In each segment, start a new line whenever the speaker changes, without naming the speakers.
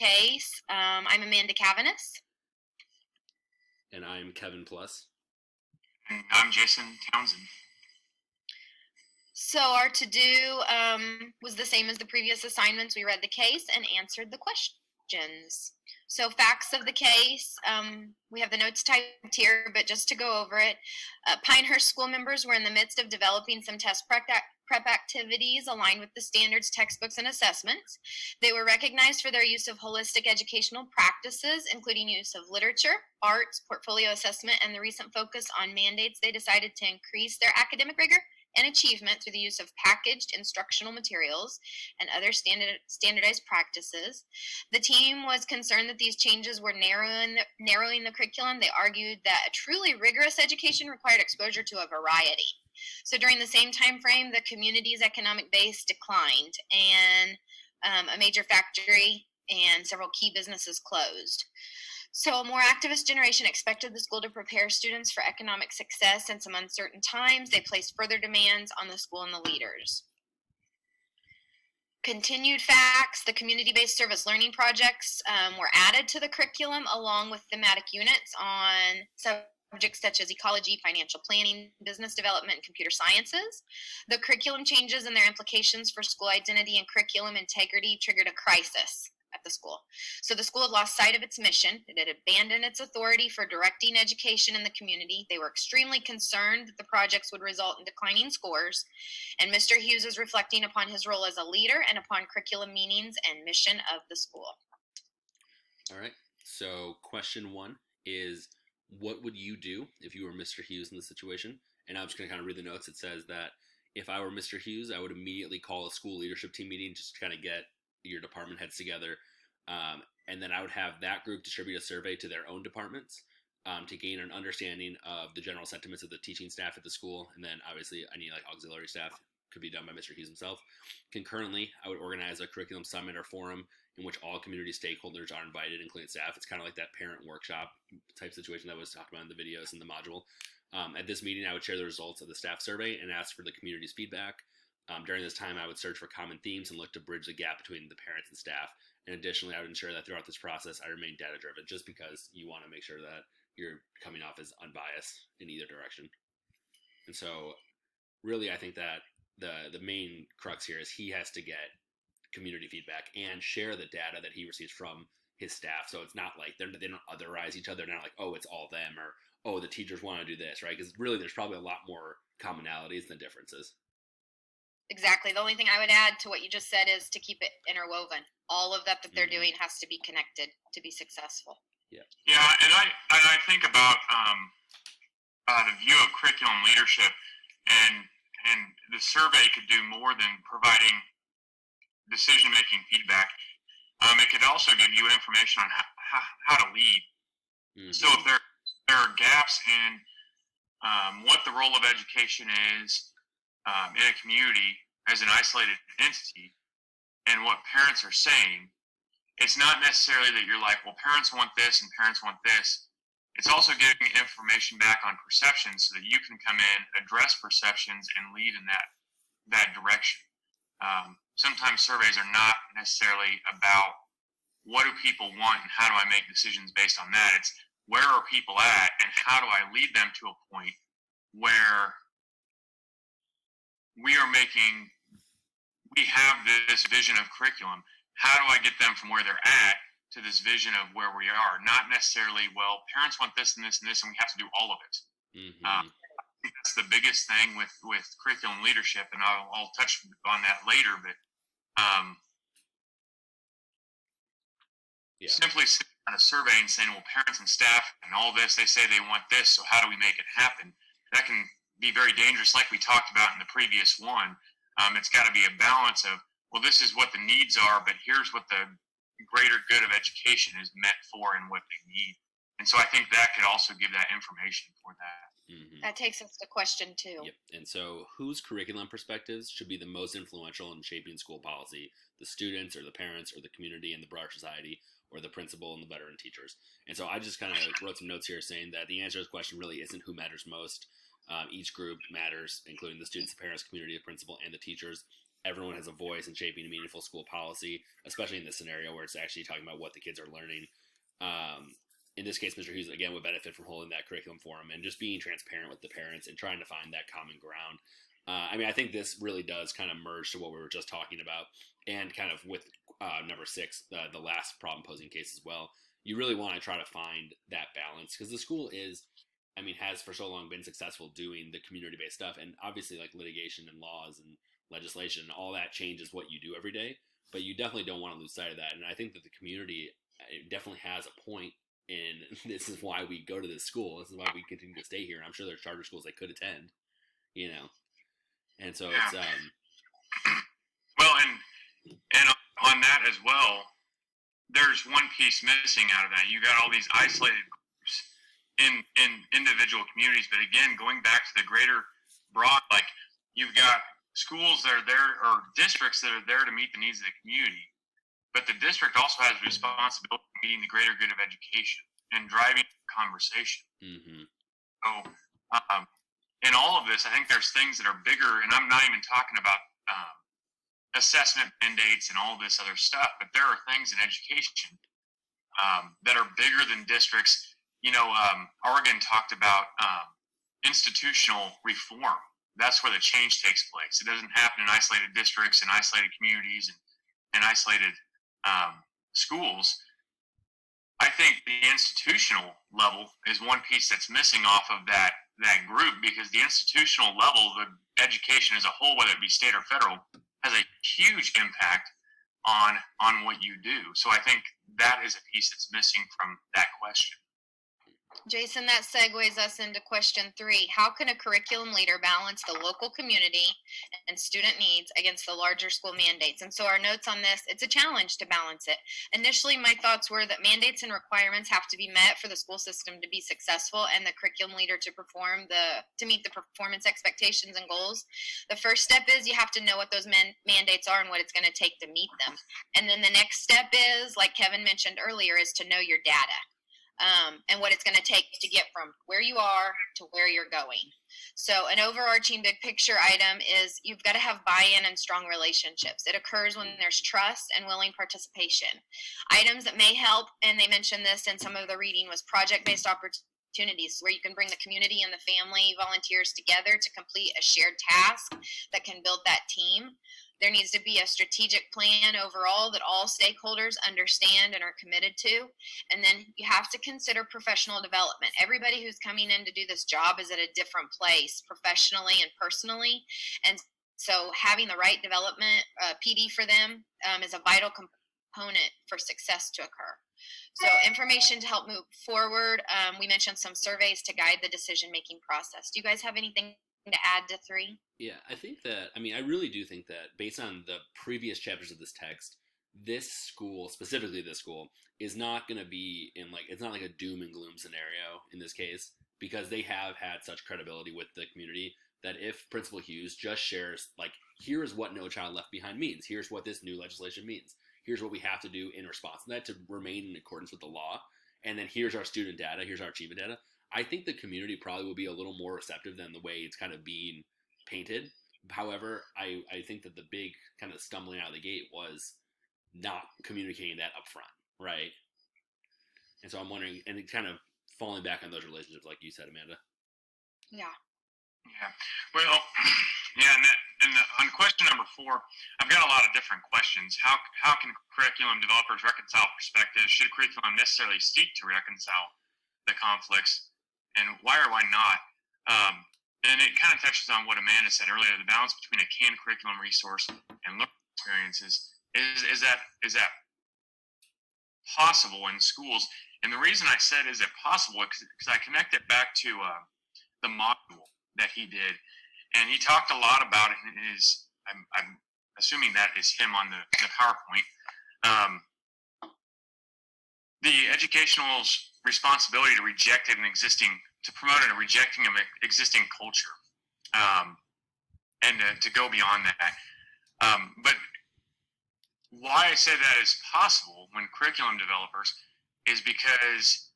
case. I'm Amanda Cavaness.
And I'm Kevin Plus.
And I'm Jason Townsend.
So our to-do was the same as the previous assignments. We read the case and answered the questions. So facts of the case, we have the notes typed here, but just to go over it, Pinehurst school members were in the midst of developing some test prep activities aligned with the standards, textbooks, and assessments. They were recognized for their use of holistic educational practices, including use of literature, arts, portfolio assessment, and the recent focus on mandates. They decided to increase their academic rigor and achievement through the use of packaged instructional materials and other standardized practices. The team was concerned that these changes were narrowing the curriculum. They argued that a truly rigorous education required exposure to a variety. So during the same time frame, the community's economic base declined, and a major factory and several key businesses closed. So a more activist generation expected the school to prepare students for economic success in some uncertain times. They placed further demands on the school and the leaders. Continued facts, the community-based service learning projects were added to the curriculum along with thematic units on subjects such as ecology, financial planning, business development, and computer sciences. The curriculum changes and their implications for school identity and curriculum integrity triggered a crisis at the school. So the school had lost sight of its mission. It had abandoned its authority for directing education in the community. They were extremely concerned that the projects would result in declining scores. And Mr. Hughes is reflecting upon his role as a leader and upon curriculum meanings and mission of the school.
All right. So question 1 is, what would you do if you were Mr. Hughes in this situation? And I'm just going to kind of read the notes. It says that if I were Mr. Hughes, I would immediately call a school leadership team meeting just to kind of get your department heads together, and then I would have that group distribute a survey to their own departments to gain an understanding of the general sentiments of the teaching staff at the school, and then obviously any auxiliary staff could be done by Mr. Hughes himself. Concurrently, I would organize a curriculum summit or forum in which all community stakeholders are invited, including staff. It's kind of like that parent workshop type situation that was talked about in the videos in the module. At this meeting, I would share the results of the staff survey and ask for the community's feedback. During this time, I would search for common themes and look to bridge the gap between the parents and staff. And additionally, I would ensure that throughout this process, I remain data-driven, just because you want to make sure that you're coming off as unbiased in either direction. And so, really, I think that the main crux here is he has to get community feedback and share the data that he receives from his staff. So it's not like they don't otherize each other. They're not like, oh, it's all them, or, oh, the teachers want to do this, right? Because really, there's probably a lot more commonalities than differences.
Exactly. The only thing I would add to what you just said is to keep it interwoven. All of that they're doing has to be connected to be successful.
Yeah, and I think about the view of curriculum leadership, and the survey could do more than providing decision-making feedback. It could also give you information on how to lead. Mm-hmm. So if there are gaps in what the role of education is in a community as an isolated entity, and what parents are saying, it's not necessarily that you're like, well, parents want this and parents want this. It's also giving information back on perceptions so that you can come in, address perceptions, and lead in that direction. Sometimes surveys are not necessarily about what do people want and how do I make decisions based on that. It's where are people at and how do I lead them to a point where we have this vision of curriculum. How do I get them from where they're at to this vision of where we are? Not necessarily, well, parents want this and this and this, and we have to do all of it. Mm-hmm. I think that's the biggest thing with curriculum leadership, and I'll touch on that later. But simply sitting on a survey and saying, well, parents and staff and all this, they say they want this, so how do we make it happen? That can be very dangerous, like we talked about in the previous one. It's got to be a balance of, well, this is what the needs are, but here's what the greater good of education is meant for and what they need. And so I think that could also give that information for that.
Mm-hmm. That takes us to question 2.
Yep. And so whose curriculum perspectives should be the most influential in shaping school policy? The students or the parents or the community and the broader society, or the principal and the veteran teachers? And so I just kind of wrote some notes here saying that the answer to this question really isn't who matters most. Each group matters, including the students, the parents, community, the principal, and the teachers. everyone has a voice in shaping a meaningful school policy, especially in this scenario where it's actually talking about what the kids are learning. In this case, Mr. Hughes, again, would benefit from holding that curriculum forum and just being transparent with the parents and trying to find that common ground. I think this really does kind of merge to what we were just talking about, and kind of with number 6, the last problem posing case as well. You really want to try to find that balance, because the school has for so long been successful doing the community-based stuff, and obviously like litigation and laws and legislation, all that changes what you do every day, but you definitely don't want to lose sight of that. And I think that the community definitely has a point, and this is why we go to this school. This is why we continue to stay here. And I'm sure there's charter schools they could attend, and so it's
well, and on that as well, there's one piece missing out of that. You got all these isolated groups in individual communities, but again, going back to the greater broad, like you've got schools that are there, or districts that are there to meet the needs of the community, but the district also has a responsibility for meeting the greater good of education and driving conversation.
Mm-hmm.
So, in all of this, I think there's things that are bigger, and I'm not even talking about assessment mandates and all this other stuff, but there are things in education that are bigger than districts. Oregon talked about institutional reform. That's where the change takes place. It doesn't happen in isolated districts and isolated communities and isolated schools. I think the institutional level is one piece that's missing off of that group, because the institutional level, the education as a whole, whether it be state or federal, has a huge impact on what you do. So I think that is a piece that's missing from that question.
Jason, that segues us into question 3. How can a curriculum leader balance the local community and student needs against the larger school mandates? And so our notes on this, it's a challenge to balance it. Initially, my thoughts were that mandates and requirements have to be met for the school system to be successful, and the curriculum leader to meet the performance expectations and goals. The first step is you have to know what those mandates are and what it's going to take to meet them. And then the next step is, like Kevin mentioned earlier, is to know your data. And what it's going to take to get from where you are to where you're going. So an overarching big picture item is you've got to have buy-in and strong relationships. It occurs when there's trust and willing participation. Items that may help, and they mentioned this in some of the reading, was project-based opportunities, where you can bring the community and the family volunteers together to complete a shared task that can build that team. There needs to be a strategic plan overall that all stakeholders understand and are committed to. And then you have to consider professional development. Everybody who's coming in to do this job is at a different place professionally and personally. And so having the right development PD for them is a vital component for success to occur. So information to help move forward. We mentioned some surveys to guide the decision-making process. Do you guys have anything to add to 3?
Yeah, I really do think that based on the previous chapters of this text, this school, specifically this school, is not going to be it's not like a doom and gloom scenario in this case, because they have had such credibility with the community that if Principal Hughes just shares, here is what No Child Left Behind means, here's what this new legislation means, here's what we have to do in response to that to remain in accordance with the law, and then here's our student data, here's our achievement data, I think the community probably will be a little more receptive than the way it's kind of being painted. However, I think that the big kind of stumbling out of the gate was not communicating that up front, right? And so I'm wondering, and it kind of falling back on those relationships, like you said, Amanda.
Yeah.
Well, and on question number 4, I've got a lot of different questions. How can curriculum developers reconcile perspectives? Should curriculum necessarily seek to reconcile the conflicts? And why or why not? And it kind of touches on what Amanda said earlier. The balance between a canned curriculum resource and learning experiences is that possible in schools? And the reason I said is it possible because I connect it back to the module that he did, and he talked a lot about it in his. I'm assuming that is him on the PowerPoint. The educational's responsibility to promote and rejecting an existing culture, and to go beyond that. But why I say that is possible when curriculum developers is because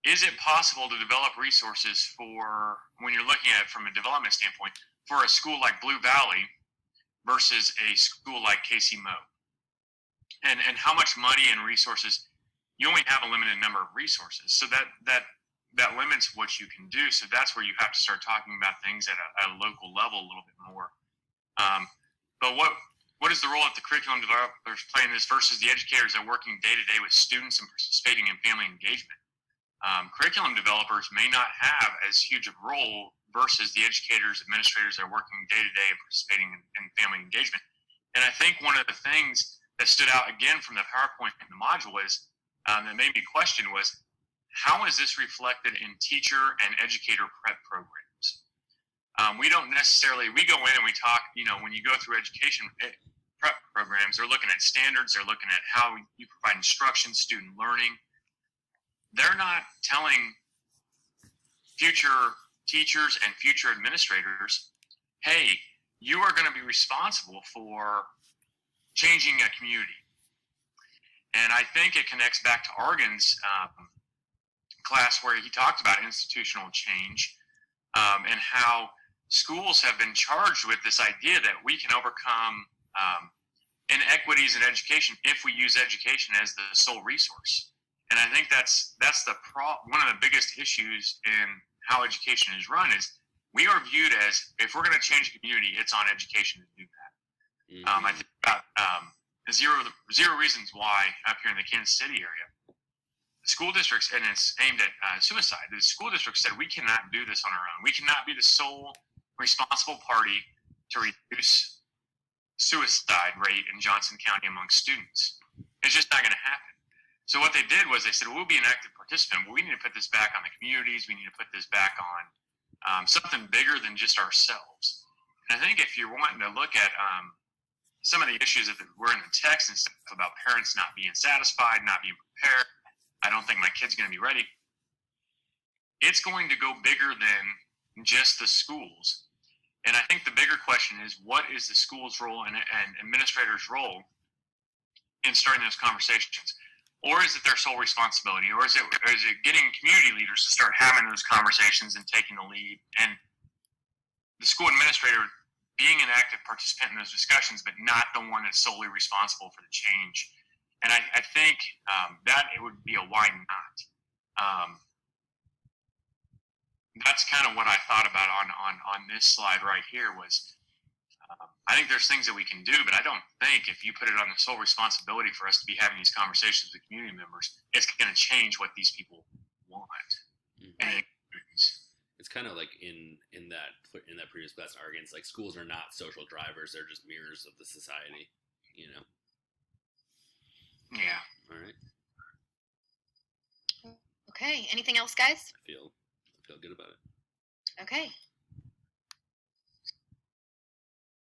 is it possible to develop resources for, when you're looking at it from a development standpoint, for a school like Blue Valley, versus a school like Casey Mo, and how much money and resources. You only have a limited number of resources, so that limits what you can do. So that's where you have to start talking about things at a local level a little bit more. But what is the role that the curriculum developers play in this versus the educators that are working day to day with students and participating in family engagement? Curriculum developers may not have as huge a role versus the educators, administrators that are working day to day and participating in family engagement. And I think one of the things that stood out again from the PowerPoint and the module is that made me question was, how is this reflected in teacher and educator prep programs? We don't necessarily, we go in and we talk, when you go through education prep programs, they're looking at standards, they're looking at how you provide instruction, student learning. They're not telling future teachers and future administrators, hey, you are going to be responsible for changing a community. And I think it connects back to Argan's class where he talked about institutional change and how schools have been charged with this idea that we can overcome inequities in education if we use education as the sole resource. And I think that's one of the biggest issues in how education is run is we are viewed as, if we're going to change a community, it's on education to do that. I think about zero reasons why up here in the Kansas City area, the school districts, and it's aimed at suicide. The school district said we cannot do this on our own. We cannot be the sole responsible party to reduce suicide rate in Johnson County among students. It's just not going to happen. So what they did was they said, we'll be an active participant, but we need to put this back on the communities. We need to put this back on something bigger than just ourselves. And I think if you're wanting to look at some of the issues that were in the text and stuff about parents not being satisfied, not being prepared, I don't think my kid's going to be ready. It's going to go bigger than just the schools. And I think the bigger question is, what is the school's role and administrators' role in starting those conversations? Or is it their sole responsibility? Or is it getting community leaders to start having those conversations and taking the lead? And the school administrator being an active participant in those discussions, but not the one that's solely responsible for the change. And I think that it would be a why not. That's kind of what I thought about on this slide right here was, I think there's things that we can do, but I don't think if you put it on the sole responsibility for us to be having these conversations with community members, it's going to change what these people want.
Mm-hmm. It's kind of like in that previous class arguments, like schools are not social drivers; they're just mirrors of the society.
Yeah.
All right.
Okay. Anything else, guys?
I feel good about it.
Okay.